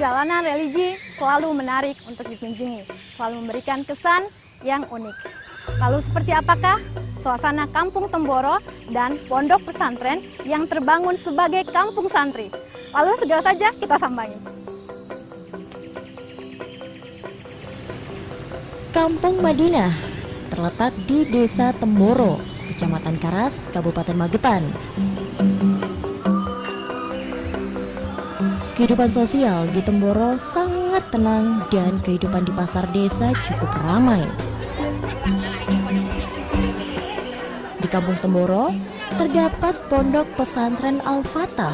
perjalanan religi selalu menarik untuk dikunjungi, selalu memberikan kesan yang unik. Lalu seperti apakah suasana Kampung Temboro dan pondok pesantren yang terbangun sebagai kampung santri? Lalu segera saja kita sambangi. Kampung Madinah terletak di Desa Temboro, Kecamatan Karas, Kabupaten Magetan. Kehidupan sosial di Temboro sangat tenang dan kehidupan di pasar desa cukup ramai. Di Kampung Temboro terdapat pondok pesantren Al-Fatah.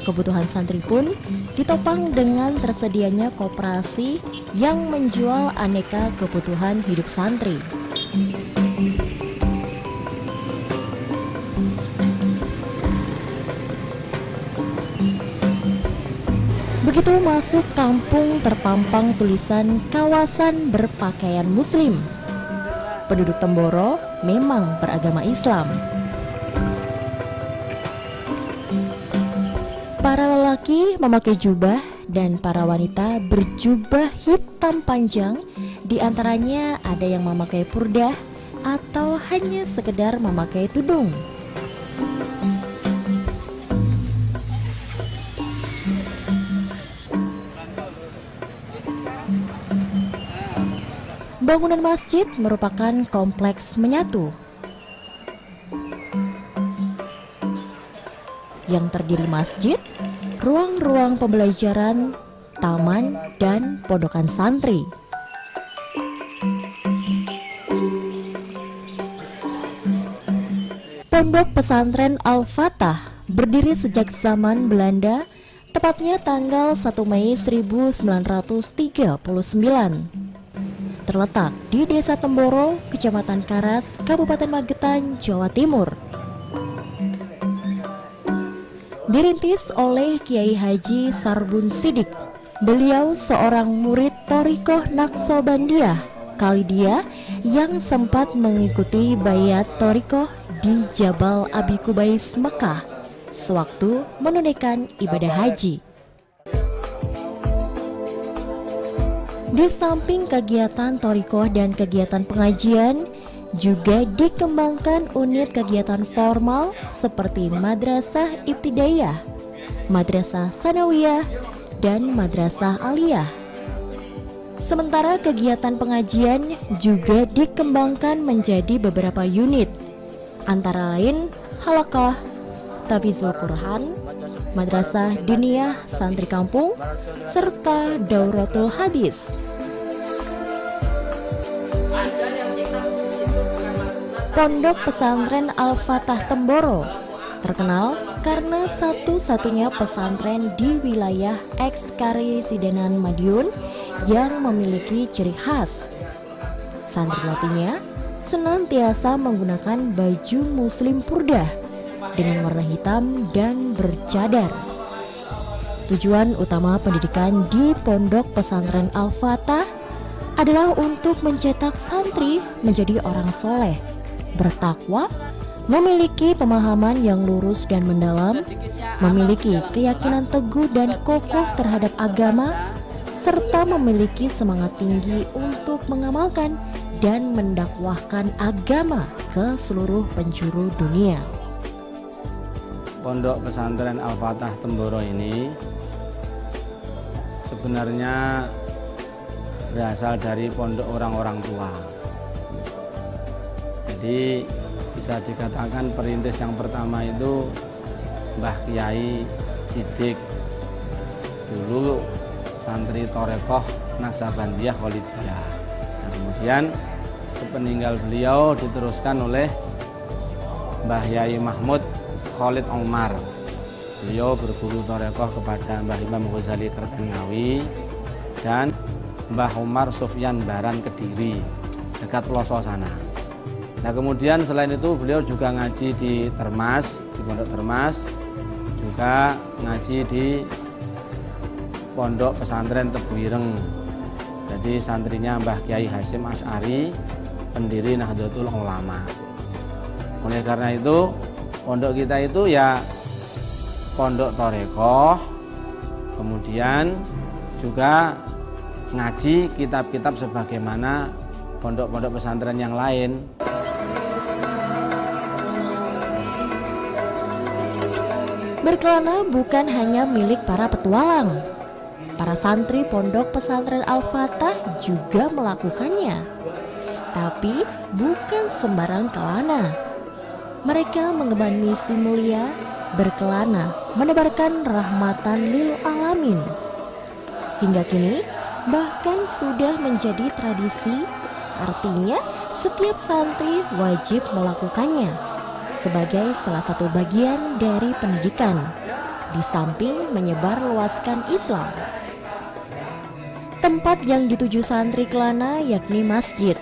Kebutuhan santri pun ditopang dengan tersedianya koperasi yang menjual aneka kebutuhan hidup santri. Begitu masuk kampung terpampang tulisan kawasan berpakaian muslim. Penduduk Temboro memang beragama Islam. Para lelaki memakai jubah dan para wanita berjubah hitam panjang. Di antaranya ada yang memakai purdah atau hanya sekedar memakai tudung. Bangunan masjid merupakan kompleks menyatu yang terdiri masjid, ruang-ruang pembelajaran, taman, dan pondokan santri. Pondok pesantren Al-Fatah berdiri sejak zaman Belanda, tepatnya tanggal 1 Mei 1939. Terletak di Desa Temboro, Kecamatan Karas, Kabupaten Magetan, Jawa Timur. Dirintis oleh Kiai Haji Sarbun Sidik. Beliau seorang murid Thariqah Naqsabandiyah Khalidiyah yang sempat mengikuti bayat Thariqah di Jabal Abi Kubais, Mekah sewaktu menunaikan ibadah haji. Di samping kegiatan Thariqah dan kegiatan pengajian, juga dikembangkan unit kegiatan formal seperti Madrasah Ibtidaiyah, Madrasah Sanawiyah, dan Madrasah Aliyah. Sementara kegiatan pengajian juga dikembangkan menjadi beberapa unit, antara lain halaqah, tahfizul Quran, Madrasah Diniyah Santri Kampung, serta Dauratul Hadis. Pondok pesantren Al-Fatah Temboro terkenal karena satu-satunya pesantren di wilayah eks-Karesidenan Madiun yang memiliki ciri khas. Santriwatinya senantiasa menggunakan baju muslim purdah dengan warna hitam dan bercadar. Tujuan utama pendidikan di Pondok Pesantren Al-Fatah adalah untuk mencetak santri menjadi orang soleh, bertakwa, memiliki pemahaman yang lurus dan mendalam, memiliki keyakinan teguh dan kokoh terhadap agama, serta memiliki semangat tinggi untuk mengamalkan dan mendakwahkan agama ke seluruh penjuru dunia. Pondok pesantren Al-Fatah Temboro ini sebenarnya berasal dari pondok orang-orang tua. Jadi bisa dikatakan perintis yang pertama itu Mbah Kiai Sidik, dulu santri Thariqah Naqsabandiyah Khalidiyah. Nah, kemudian sepeninggal beliau diteruskan oleh Mbah Yai Mahmud Khalid Omar. Beliau berguru Thariqah kepada Mbah Imam Ghazali Kertengawi dan Mbah Umar Sufyan Baran Kediri, dekat Ploso sana. Nah, kemudian selain itu beliau juga ngaji di Termas, di Pondok Termas, juga ngaji di Pondok Pesantren Tebuireng. Jadi santrinya Mbah Kiai Hasyim Asy'ari, pendiri Nahdlatul Ulama. Oleh karena itu, pondok kita itu ya pondok Thariqah Kemudian juga ngaji kitab-kitab sebagaimana pondok-pondok pesantren yang lain. Berkelana bukan hanya milik para petualang. Para santri pondok pesantren Al-Fatah juga melakukannya. Tapi bukan sembarang kelana. Mereka mengemban misi mulia, berkelana, menebarkan rahmatan lil alamin. Hingga kini bahkan sudah menjadi tradisi, artinya setiap santri wajib melakukannya sebagai salah satu bagian dari pendidikan, di samping menyebarluaskan Islam. Tempat yang dituju santri kelana yakni masjid.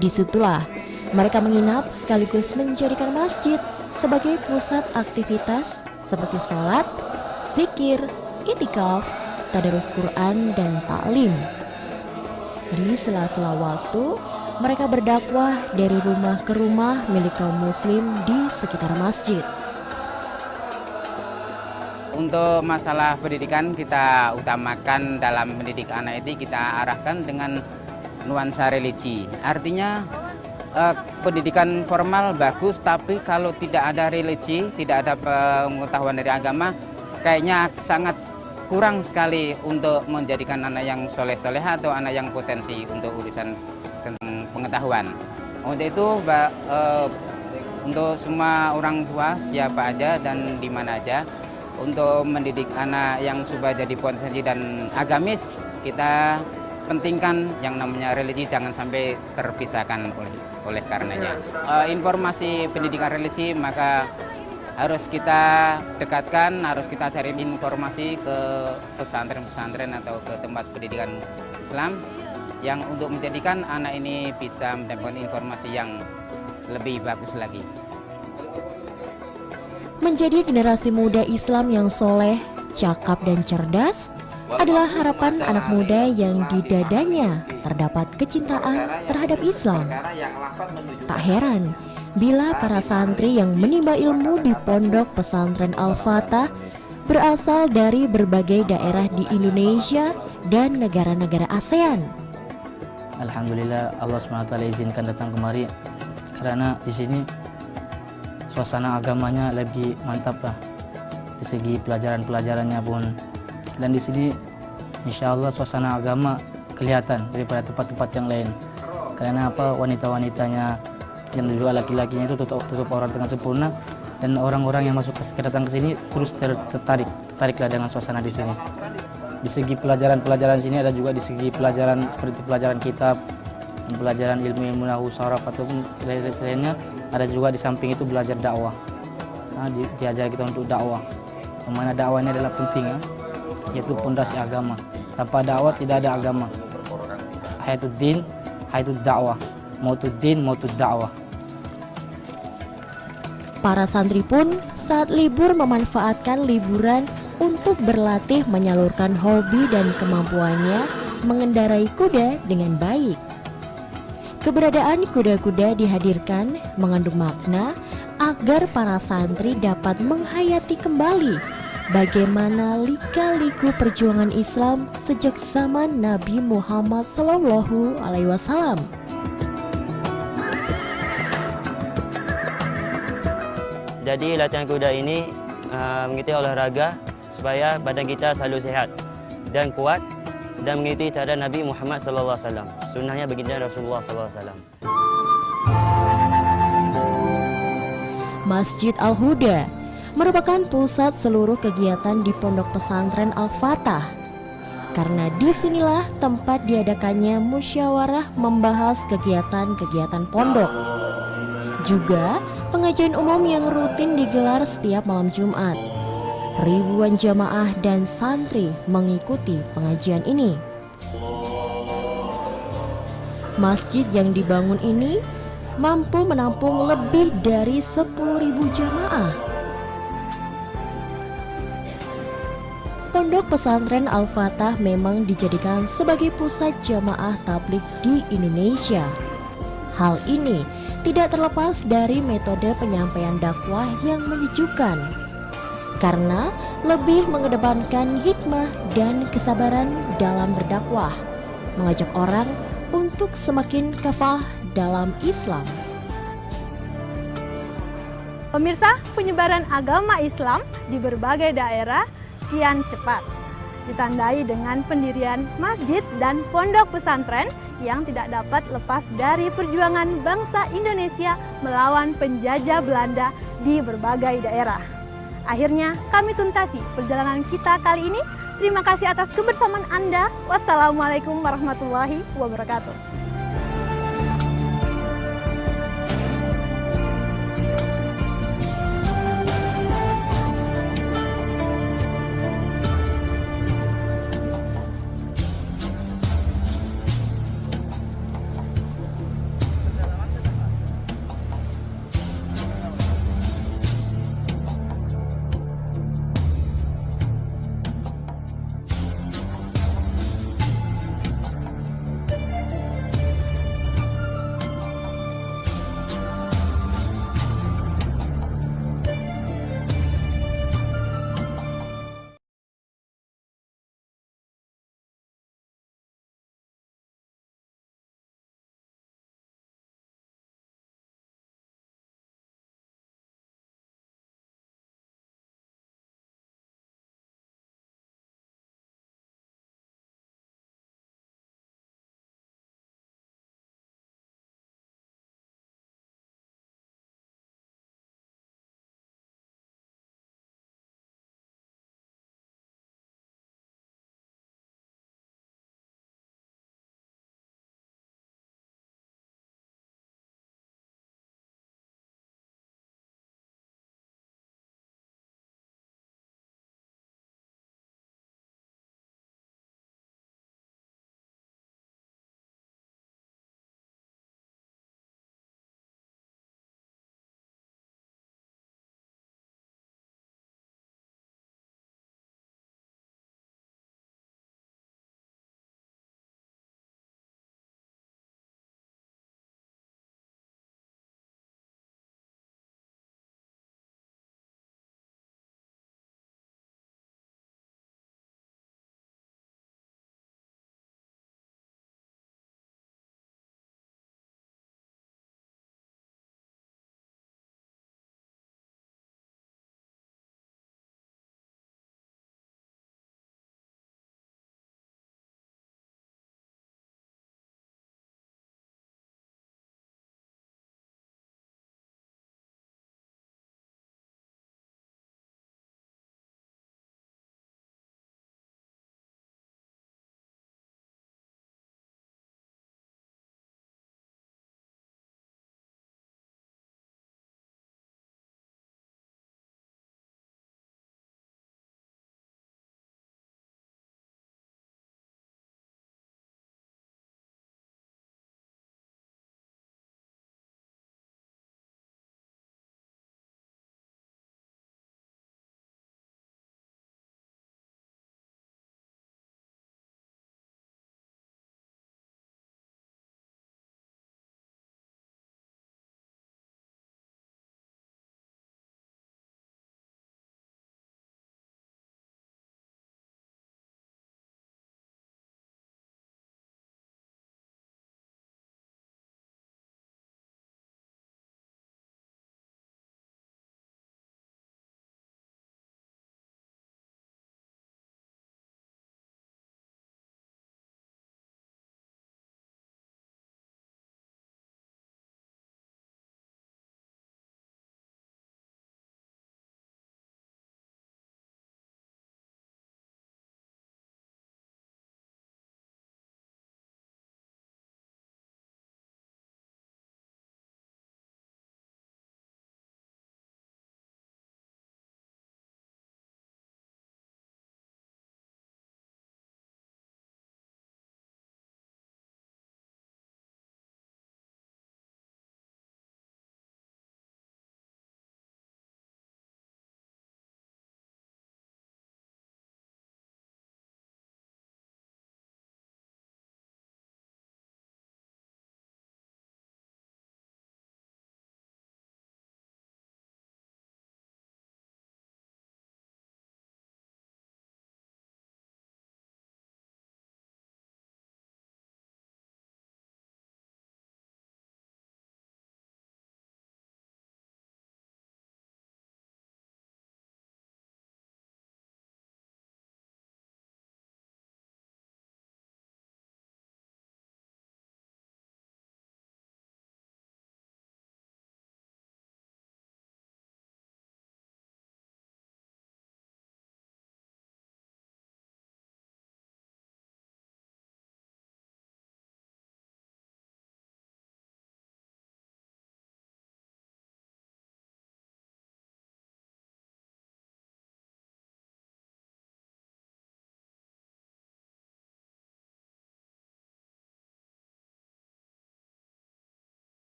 Disitulah mereka menginap sekaligus menjadikan masjid sebagai pusat aktivitas seperti sholat, zikir, itikaf, tadarus Quran, dan taklim. Di sela-sela waktu, mereka berdakwah dari rumah ke rumah milik kaum muslim di sekitar masjid. Untuk masalah pendidikan kita utamakan dalam mendidik anak itu kita arahkan dengan nuansa religi. Artinya pendidikan formal bagus, tapi kalau tidak ada religi, tidak ada pengetahuan dari agama, kayaknya sangat kurang sekali untuk menjadikan anak yang soleh-soleh atau anak yang potensi untuk urusan tentang pengetahuan. Untuk itu untuk semua orang tua siapa aja dan di mana aja, untuk mendidik anak yang sudah jadi potensi dan agamis, kita pentingkan yang namanya religi, jangan sampai terpisahkan oleh karenanya. Informasi pendidikan religi maka harus kita dekatkan, harus kita cari informasi ke pesantren-pesantren atau ke tempat pendidikan Islam yang untuk menjadikan anak ini bisa mendapatkan informasi yang lebih bagus lagi. Menjadi generasi muda Islam yang soleh, cakap, dan cerdas adalah harapan anak muda yang di dadanya terdapat kecintaan terhadap Islam. Tak heran bila para santri yang menimba ilmu di pondok pesantren Al-Fatah berasal dari berbagai daerah di Indonesia dan negara-negara ASEAN. Alhamdulillah Allah SWT izinkan datang kemari karena di sini suasana agamanya lebih mantap lah, di segi pelajaran-pelajarannya pun, dan di sini insya Allah suasana agama kelihatan daripada tempat-tempat yang lain. Karena apa, wanita-wanitanya dan juga laki-lakinya itu tutup aurat dengan sempurna, dan orang-orang yang masuk datang ke sini terus tertariklah dengan suasana di sini. Di segi pelajaran-pelajaran sini ada juga di segi pelajaran seperti pelajaran kitab, dan pelajaran ilmu nahwu saraf ataupun selainnya. Ada juga di samping itu belajar dakwah. Nah, diajar kita untuk dakwah. Yang mana dakwah ini adalah penting ya, yaitu pondasi agama. Tanpa dakwah tidak ada agama. Hayatuddin, hayatud dakwah. Mautuddin, mautud dakwah. Para santri pun saat libur memanfaatkan liburan untuk berlatih menyalurkan hobi dan kemampuannya mengendarai kuda dengan baik. Keberadaan kuda-kuda dihadirkan mengandung makna agar para santri dapat menghayati kembali bagaimana lika-liku perjuangan Islam sejak zaman Nabi Muhammad SAW. Jadi latihan kuda ini mengikuti olahraga supaya badan kita selalu sehat dan kuat, dan mengikuti cara Nabi Muhammad SAW, sunnahnya baginda Rasulullah SAW. Masjid Al-Huda merupakan pusat seluruh kegiatan di pondok pesantren Al-Fatah, karena disinilah tempat diadakannya musyawarah membahas kegiatan-kegiatan pondok. Juga pengajian umum yang rutin digelar setiap malam Jumat. Ribuan jamaah dan santri mengikuti pengajian ini. Masjid yang dibangun ini mampu menampung lebih dari 10.000 jamaah. Pondok pesantren Al-Fatah memang dijadikan sebagai pusat jamaah tabligh di Indonesia. Hal ini tidak terlepas dari metode penyampaian dakwah yang menyejukkan. karena lebih mengedepankan hikmah dan kesabaran dalam berdakwah, mengajak orang untuk semakin kafah dalam Islam. Pemirsa, penyebaran agama Islam di berbagai daerah kian cepat, ditandai dengan pendirian masjid dan pondok pesantren yang tidak dapat lepas dari perjuangan bangsa Indonesia melawan penjajah Belanda di berbagai daerah. Akhirnya kami tuntasi perjalanan kita kali ini. Terima kasih atas kebersamaan Anda. Wassalamualaikum warahmatullahi wabarakatuh.